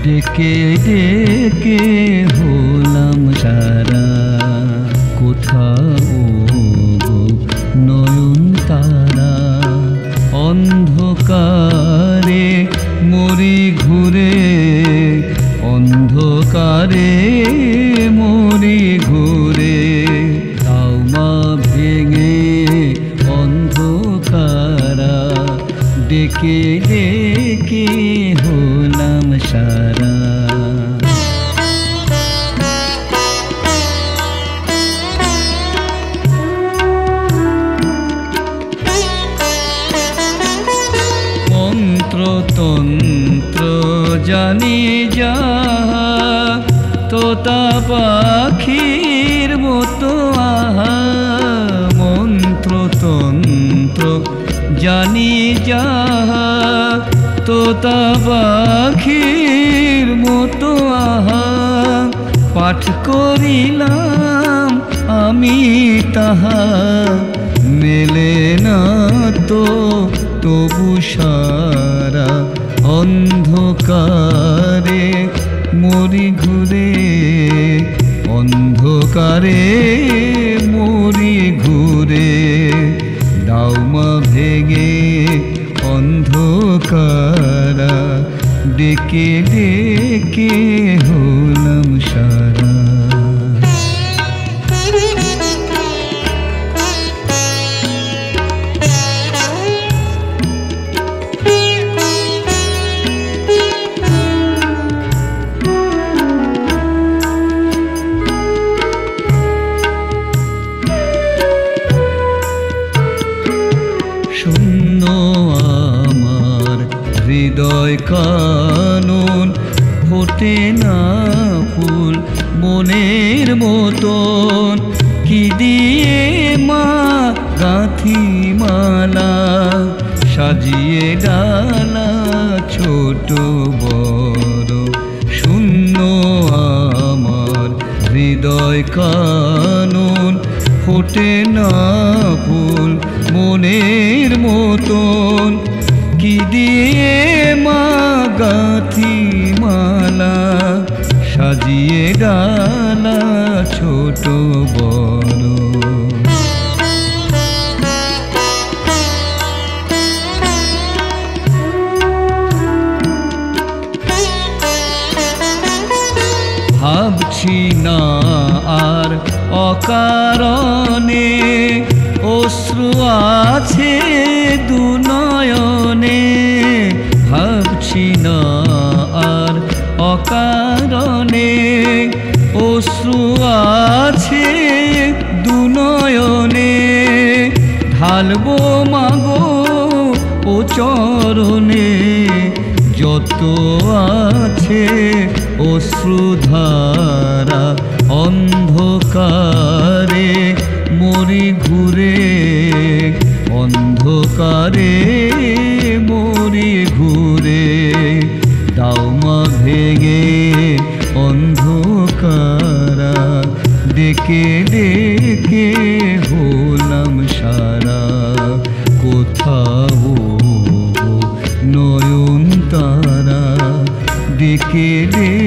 ডেকে ডেকে হলাম সারা, কোথাও নয়ন তারা। অন্ধকারে মরি ঘুরে, অন্ধকারে মরি ঘুরে। তাও মা ভেঙে অন্ধকারা, ডেকে ডেকে হলাম সারা। মন্ত্রতন্ত্র জানি যাহা, তোতা পাখির মতো আহা। মন্ত্রতন্ত্র জানি যাহা, তোতা পাখির মতো আহা। পাঠ করিলাম আমি তাহা, মেলে না তো তবু সারা। অন্ধকারে মরি ঘুরে, অন্ধকারে মরি ঘুরে। দাও মা ভেঙে অন্ধকারা, ডেকে ডেকে হলাম সারা। শূন্য আমার হৃদয় কানন, ফোটে না ফুল মনের মতন। কি দিয়ে মা গাঁথি মালা, সাজিয়ে ডালা ছোট বড়। শূন্য আমার হৃদয় কানন, ফোটে না ফুল মনের মতন। কি দিয়ে মা গাঁথি মালা, সাজিয়ে ডালা ছোট বড়। ভাবছি না আর অকারণে, অশ্রু আছে দু নয়নে। ভাবছি না আর অকারণে, অশ্রু আছে দু নয়নে। ঢালবো মাগো ও চরণে, যত আছে অশ্রুধারা। অন্ধকারে মরি ঘুরে, অন্ধকারে মরি ঘুরে। দাও মা ভেঙে অন্ধকারা, ডেকে ডেকে হলাম সারা। কোথাও নয়ন তারা, ডেকে ডেকে